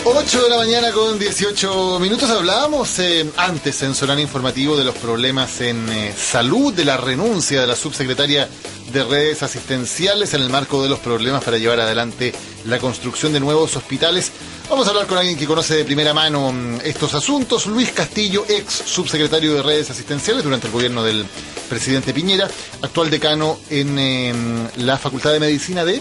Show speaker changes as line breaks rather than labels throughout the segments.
8 de la mañana con 18 minutos. Hablábamos antes en Sonar Informativo de los problemas en salud, de la renuncia de la subsecretaria de redes asistenciales en el marco de los problemas para llevar adelante la construcción de nuevos hospitales. Vamos a hablar con alguien que conoce de primera mano estos asuntos. Luis Castillo, ex subsecretario de redes asistenciales durante el gobierno del presidente Piñera, actual decano en la Facultad de Medicina de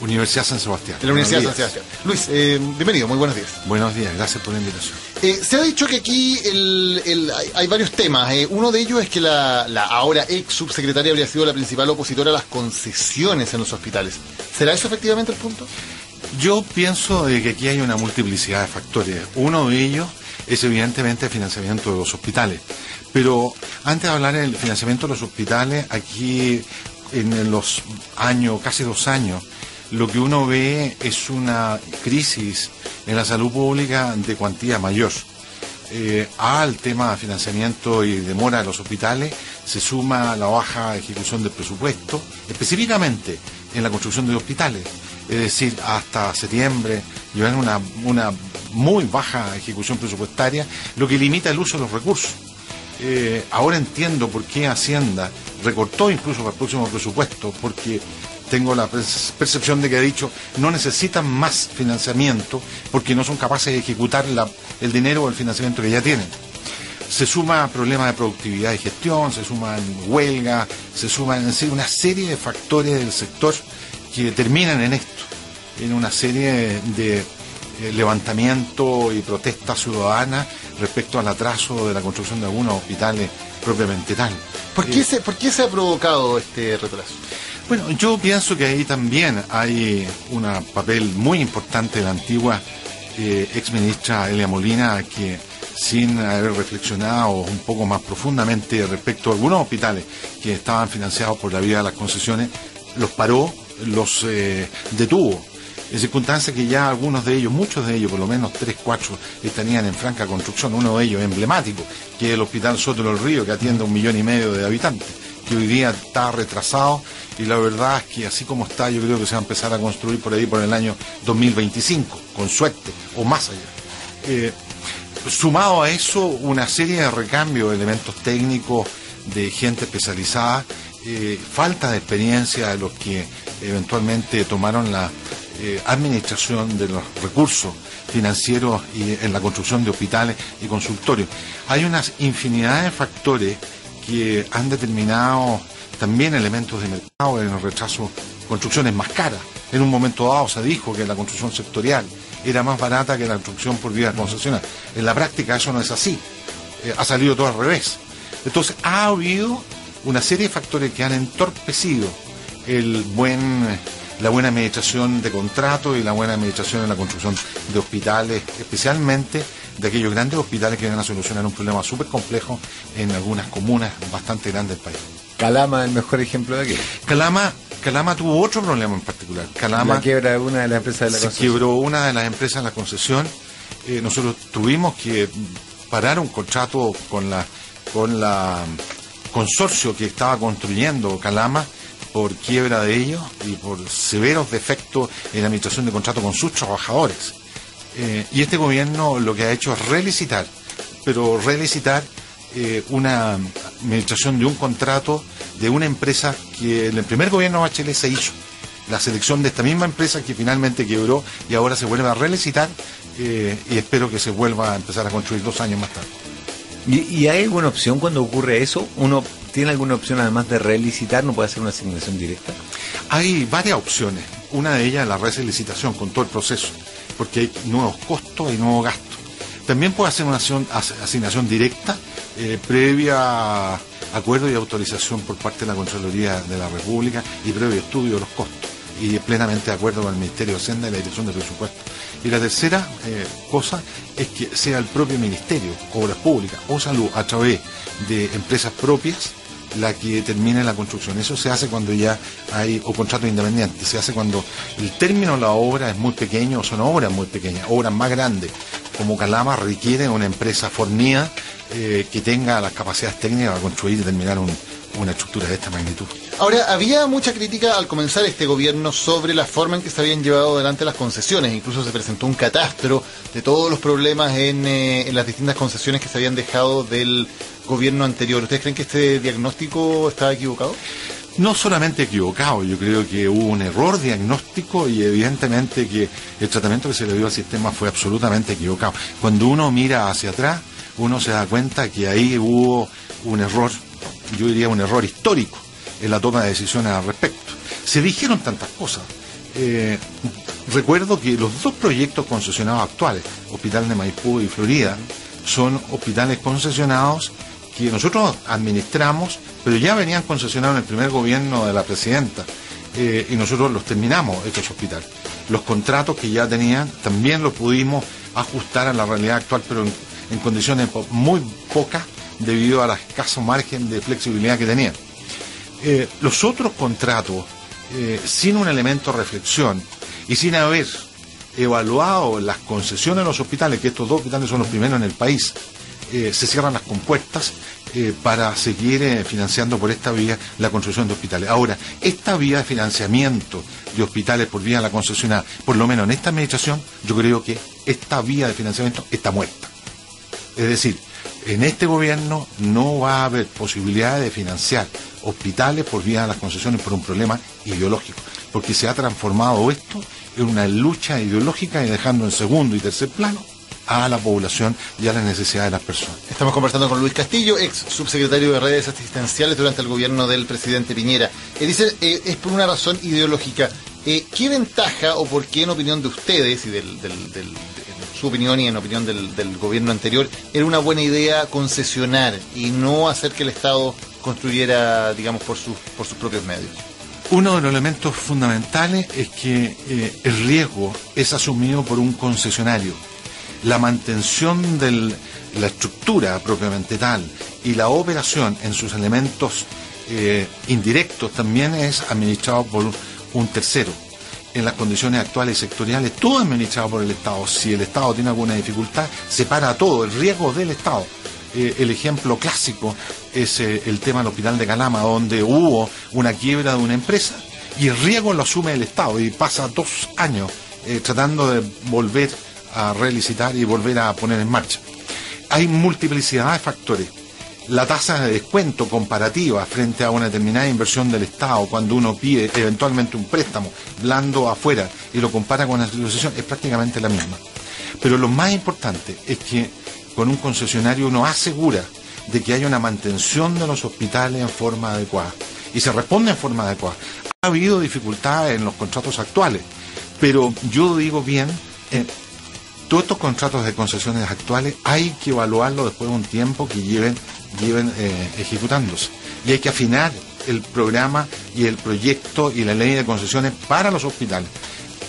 Universidad San Sebastián.
De la Universidad San Sebastián. Luis, bienvenido, muy buenos días.
Buenos días, gracias por la invitación.
Se ha dicho que aquí hay varios temas. Uno de ellos es que la ahora ex subsecretaria habría sido la principal opositora a las concesiones en los hospitales. ¿Será eso efectivamente el punto?
Yo pienso de que aquí hay una multiplicidad de factores. Uno de ellos es evidentemente el financiamiento de los hospitales. Pero antes de hablar del financiamiento de los hospitales, aquí en los años, casi 2 años, lo que uno ve es una crisis en la salud pública de cuantía mayor. Al tema de financiamiento y demora de los hospitales se suma la baja ejecución del presupuesto, específicamente en la construcción de hospitales. Es decir, hasta septiembre llevan una muy baja ejecución presupuestaria, lo que limita el uso de los recursos. Ahora entiendo por qué Hacienda recortó incluso para el próximo presupuesto, porque tengo la percepción de que ha dicho no necesitan más financiamiento porque no son capaces de ejecutar el dinero o el financiamiento que ya tienen. Se suma problemas de productividad y gestión, se suman huelgas, se suman una serie de factores del sector que terminan en esto, en una serie de levantamiento y protesta ciudadana respecto al atraso de la construcción de algunos hospitales propiamente tal.
¿Por qué se ha provocado este retraso?
Bueno, yo pienso que ahí también hay un papel muy importante de la antigua exministra Elia Molina, que sin haber reflexionado un poco más profundamente respecto a algunos hospitales que estaban financiados por la vía de las concesiones, los paró, los detuvo. En circunstancias que ya algunos de ellos, muchos de ellos, por lo menos 3, 4, estarían en franca construcción. Uno de ellos emblemático, que es el Hospital Sotelo del Río, que atiende a 1,5 millones de habitantes, que hoy día está retrasado, y la verdad es que así como está, yo creo que se va a empezar a construir por ahí por el año 2025, con suerte, o más allá. Sumado a eso, una serie de recambios de elementos técnicos, de gente especializada, falta de experiencia de los que eventualmente tomaron la administración de los recursos financieros y en la construcción de hospitales y consultorios. Hay una infinidad de factores que han determinado también elementos de mercado en el rechazo, construcciones más caras. En un momento dado se dijo que la construcción sectorial era más barata que la construcción por vía concesional. En la práctica eso no es así, ha salido todo al revés. Entonces ha habido una serie de factores que han entorpecido la buena administración de contratos y la buena administración en la construcción de hospitales, especialmente de aquellos grandes hospitales que van a solucionar un problema súper complejo en algunas comunas bastante grandes del país.
Calama es el mejor ejemplo de aquello.
Calama tuvo otro problema en particular. Calama,
la quiebra de una de las empresas de la concesión.
Se quebró una de las empresas de la concesión. Nosotros tuvimos que parar un contrato con la consorcio que estaba construyendo Calama por quiebra de ellos y por severos defectos en la administración de contrato con sus trabajadores. Y este gobierno lo que ha hecho es relicitar, pero relicitar una administración de un contrato de una empresa que en el primer gobierno de Bachelet se hizo. La selección de esta misma empresa que finalmente quebró y ahora se vuelve a relicitar y espero que se vuelva a empezar a construir 2 años más tarde.
¿Y hay alguna opción cuando ocurre eso? ¿Uno tiene alguna opción además de relicitar? ¿No puede hacer una asignación directa?
Hay varias opciones. Una de ellas es la relicitación con todo el proceso, porque hay nuevos costos y nuevos gastos. También puede hacer una asignación directa previa acuerdo y autorización por parte de la Contraloría de la República y previo estudio de los costos y plenamente de acuerdo con el Ministerio de Hacienda y la Dirección de Presupuesto. Y la tercera cosa es que sea el propio Ministerio, Obras Públicas o Salud, a través de empresas propias, la que termine la construcción. Eso se hace cuando ya hay, o contrato independiente, se hace cuando el término de la obra es muy pequeño, o son obras muy pequeñas. Obras más grandes, como Calama, requieren una empresa fornida que tenga las capacidades técnicas para construir y terminar una estructura de esta magnitud.
Ahora, había mucha crítica al comenzar este gobierno sobre la forma en que se habían llevado adelante las concesiones. Incluso se presentó un catastro de todos los problemas en las distintas concesiones que se habían dejado del gobierno anterior. ¿Ustedes creen que este diagnóstico estaba equivocado?
No solamente equivocado, yo creo que hubo un error diagnóstico y evidentemente que el tratamiento que se le dio al sistema fue absolutamente equivocado. Cuando uno mira hacia atrás, uno se da cuenta que ahí hubo un error, yo diría un error histórico en la toma de decisiones al respecto. Se dijeron tantas cosas. Recuerdo que los dos proyectos concesionados actuales, Hospital de Maipú y Florida, son hospitales concesionados que nosotros administramos, pero ya venían concesionados en el primer gobierno de la presidenta, y nosotros los terminamos, estos hospitales. Los contratos que ya tenían también los pudimos ajustar a la realidad actual, pero en condiciones muy pocas debido a la escasa margen de flexibilidad que tenían. Los otros contratos, sin un elemento de reflexión y sin haber evaluado las concesiones de los hospitales, que estos dos hospitales son los primeros en el país, se cierran las compuertas para seguir financiando por esta vía la construcción de hospitales. Ahora, esta vía de financiamiento de hospitales por vía de la concesionada, por lo menos en esta administración, yo creo que esta vía de financiamiento está muerta. Es decir, en este gobierno no va a haber posibilidad de financiar hospitales por vía de las concesiones por un problema ideológico, porque se ha transformado esto en una lucha ideológica y dejando en segundo y tercer plano a la población y a las necesidades de las personas.
Estamos conversando con Luis Castillo, ex subsecretario de Redes Asistenciales durante el gobierno del presidente Piñera. Dice, es por una razón ideológica. ¿Qué ventaja o por qué, en opinión de ustedes y su opinión y en opinión del gobierno anterior, era una buena idea concesionar y no hacer que el Estado construyera, digamos, por sus propios medios?
Uno de los elementos fundamentales es que el riesgo es asumido por un concesionario. La mantención de la estructura propiamente tal y la operación en sus elementos indirectos también es administrado por un tercero. En las condiciones actuales y sectoriales, todo administrado por el Estado. Si el Estado tiene alguna dificultad, se para todo, el riesgo del Estado. El ejemplo clásico es el tema del Hospital de Calama, donde hubo una quiebra de una empresa y el riesgo lo asume el Estado y pasa 2 años tratando de volver a relicitar y volver a poner en marcha. Hay multiplicidad de factores. La tasa de descuento comparativa frente a una determinada inversión del Estado, cuando uno pide eventualmente un préstamo blando afuera y lo compara con la situación, es prácticamente la misma. Pero lo más importante es que con un concesionario uno asegura de que haya una mantención de los hospitales en forma adecuada y se responde en forma adecuada. Ha habido dificultades en los contratos actuales, pero yo digo bien, todos estos contratos de concesiones actuales hay que evaluarlos después de un tiempo que lleven ejecutándose, y hay que afinar el programa y el proyecto y la ley de concesiones para los hospitales,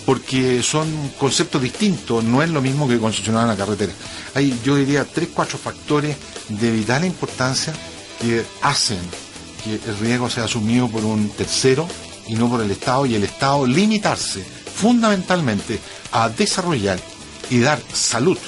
porque son conceptos distintos, no es lo mismo que concesionar una carretera. Hay, yo diría, 3-4 factores de vital importancia que hacen que el riesgo sea asumido por un tercero y no por el Estado, y el Estado limitarse fundamentalmente a desarrollar y dar salud,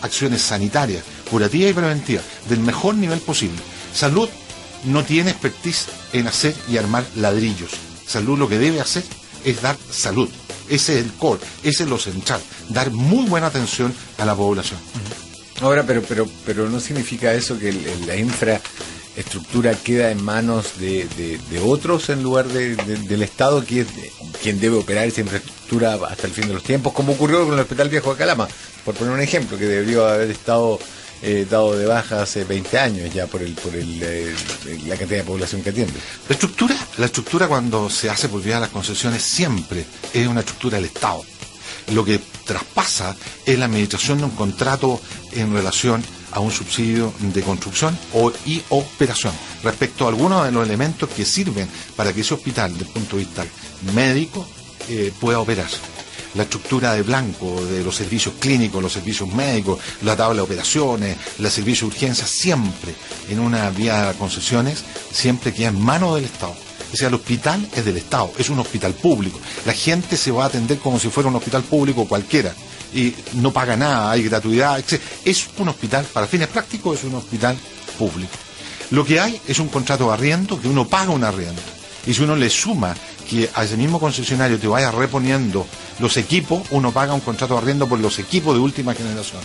acciones sanitarias, curativas y preventivas del mejor nivel posible. Salud no tiene expertise en hacer y armar ladrillos. Salud lo que debe hacer es dar salud. Ese es el core, ese es lo central, dar muy buena atención a la población.
Ahora, pero no significa eso que la infraestructura queda en manos de otros en lugar del Estado, que es quien debe operar esa infraestructura hasta el fin de los tiempos, como ocurrió con el Hospital Viejo de Calama, por poner un ejemplo, que debió haber estado dado de baja hace 20 años ya por la cantidad de población que atiende.
La estructura cuando se hace por vía de las concesiones siempre es una estructura del Estado. Lo que traspasa es la administración de un contrato en relación a un subsidio de construcción y operación, respecto a algunos de los elementos que sirven para que ese hospital, desde el punto de vista médico, pueda operar. La estructura de blanco, de los servicios clínicos, los servicios médicos, la tabla de operaciones, los servicios de urgencia, siempre en una vía de concesiones, siempre queda en manos del Estado. O sea, el hospital es del Estado, es un hospital público. La gente se va a atender como si fuera un hospital público cualquiera. Y no paga nada, hay gratuidad, etc. Es un hospital, para fines prácticos, es un hospital público. Lo que hay es un contrato de arriendo, que uno paga un arriendo. Y si uno le suma que a ese mismo concesionario te vaya reponiendo los equipos, uno paga un contrato de arriendo por los equipos de última generación.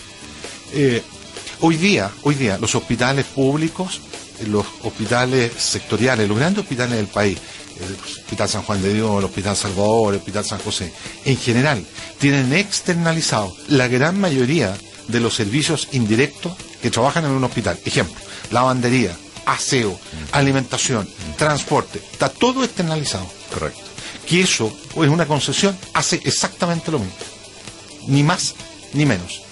Hoy día, los hospitales públicos, los hospitales sectoriales, los grandes hospitales del país, el Hospital San Juan de Dios, el Hospital Salvador, el Hospital San José, en general, tienen externalizado la gran mayoría de los servicios indirectos que trabajan en un hospital. Ejemplo, lavandería, aseo, alimentación, transporte, está todo externalizado.
Correcto.
Que eso es una concesión, hace exactamente lo mismo. Ni más ni menos.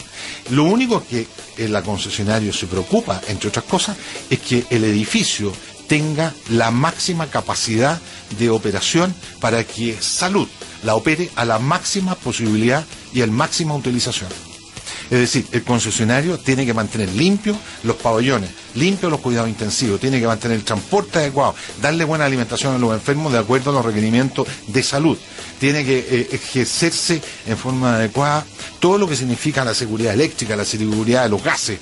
Lo único que el concesionario se preocupa, entre otras cosas, es que el edificio tenga la máxima capacidad de operación para que Salud la opere a la máxima posibilidad y a la máxima utilización. Es decir, el concesionario tiene que mantener limpios los pabellones, limpios los cuidados intensivos, tiene que mantener el transporte adecuado, darle buena alimentación a los enfermos de acuerdo a los requerimientos de salud, tiene que ejercerse en forma adecuada todo lo que significa la seguridad eléctrica, la seguridad de los gases,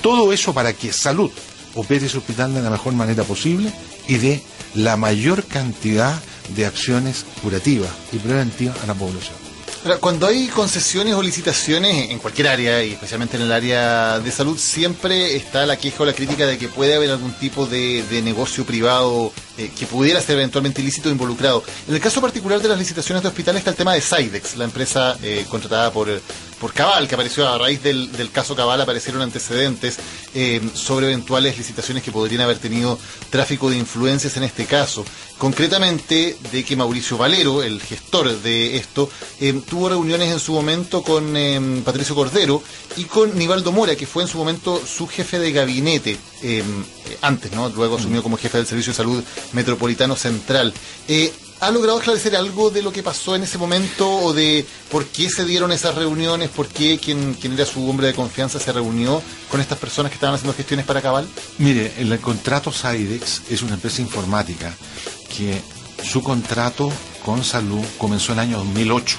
todo eso para que Salud opere su hospital de la mejor manera posible y dé la mayor cantidad de acciones curativas y preventivas a la población.
Ahora, cuando hay concesiones o licitaciones en cualquier área, y especialmente en el área de salud, siempre está la queja o la crítica de que puede haber algún tipo de negocio privado que pudiera ser eventualmente ilícito involucrado. En el caso particular de las licitaciones de hospitales está el tema de Sydex, la empresa contratada por Cabal, que apareció a raíz del caso Cabal, aparecieron antecedentes sobre eventuales licitaciones que podrían haber tenido tráfico de influencias en este caso. Concretamente, de que Mauricio Valero, el gestor de esto, tuvo reuniones en su momento con Patricio Cordero y con Nivaldo Mora, que fue en su momento su jefe de gabinete, antes, ¿no? Luego asumió como jefe del Servicio de Salud Metropolitano Central. ¿Ha logrado esclarecer algo de lo que pasó en ese momento o de por qué se dieron esas reuniones, por qué quien era su hombre de confianza se reunió con estas personas que estaban haciendo gestiones para Cabal?
Mire, el contrato Sydex es una empresa informática que su contrato con Salud comenzó en el año 2008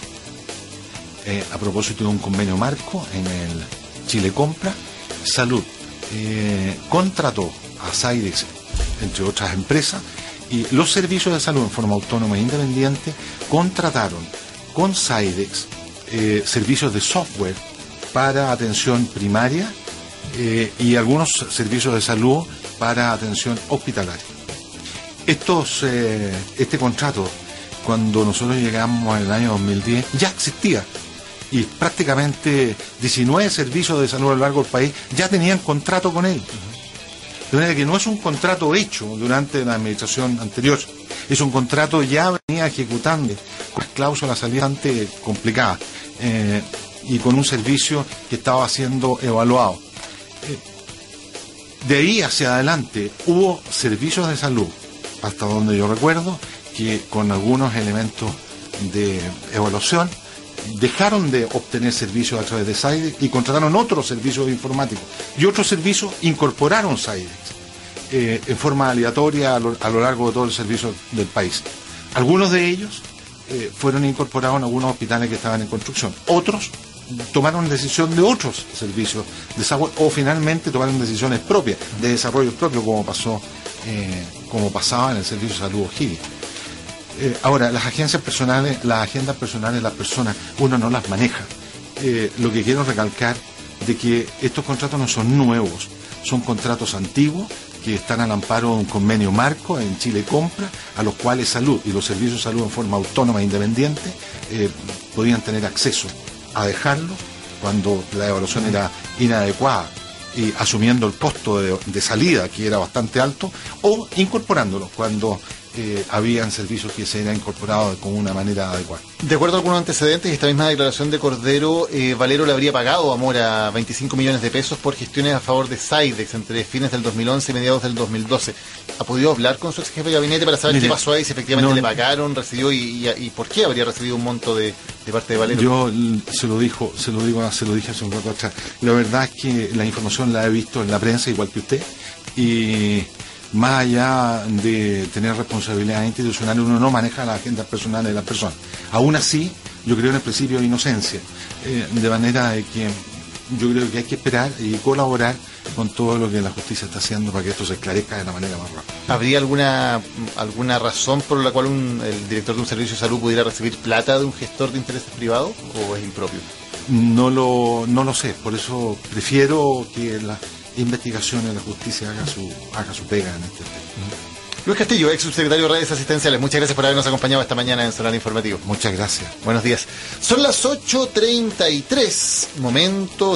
a propósito de un convenio marco en el Chile Compra. Salud contrató a Sydex, entre otras empresas, y los servicios de salud en forma autónoma e independiente contrataron con Sydex servicios de software para atención primaria y algunos servicios de salud para atención hospitalaria. Este contrato, cuando nosotros llegamos en el año 2010, ya existía. Y prácticamente 19 servicios de salud a lo largo del país ya tenían contrato con él. De manera que no es un contrato hecho durante la administración anterior, es un contrato ya venía ejecutando, con cláusulas bastante complicadas y con un servicio que estaba siendo evaluado. De ahí hacia adelante hubo servicios de salud, hasta donde yo recuerdo, que con algunos elementos de evaluación dejaron de obtener servicios a través de Sydex y contrataron otros servicios informáticos. Y otros servicios incorporaron Sydex en forma aleatoria a lo largo de todo el servicio del país. Algunos de ellos fueron incorporados en algunos hospitales que estaban en construcción. Otros tomaron decisión de otros servicios de salud o finalmente tomaron decisiones propias, de desarrollo propio, como pasaba en el servicio de salud O'Higgins. Ahora, las agendas personales, las personas, uno no las maneja. Lo que quiero recalcar de que estos contratos no son nuevos, son contratos antiguos que están al amparo de un convenio marco en Chile Compra, a los cuales Salud y los servicios de salud en forma autónoma e independiente podían tener acceso a dejarlo cuando la evaluación era inadecuada y asumiendo el costo de salida, que era bastante alto, o incorporándolo cuando habían servicios que se eran incorporados con una manera adecuada.
De acuerdo a algunos antecedentes, esta misma declaración de Cordero, Valero le habría pagado a Mora 25 millones de pesos por gestiones a favor de Sydex entre fines del 2011 y mediados del trae ¿Ha podido hablar con su ex jefe de gabinete para saber qué pasó ahí, si efectivamente le pagaron, recibió y por qué habría recibido un monto de parte de Valero?
Yo se lo dije hace un rato atrás. La verdad es que la información la he visto en la prensa igual que usted, y más allá de tener responsabilidades institucionales, uno no maneja las agendas personales de las personas. Aún así, yo creo en el principio de inocencia, de manera de que yo creo que hay que esperar y colaborar con todo lo que la justicia está haciendo para que esto se esclarezca de la manera más rápida.
¿Habría alguna razón por la cual el director de un servicio de salud pudiera recibir plata de un gestor de intereses privados o es impropio?
No lo sé, por eso prefiero que la investigación de la justicia haga su pega en este tema.
Luis Castillo, ex subsecretario de Redes Asistenciales, muchas gracias por habernos acompañado esta mañana en Sonar Informativo.
Muchas gracias.
Buenos días. Son las 8:33, momento de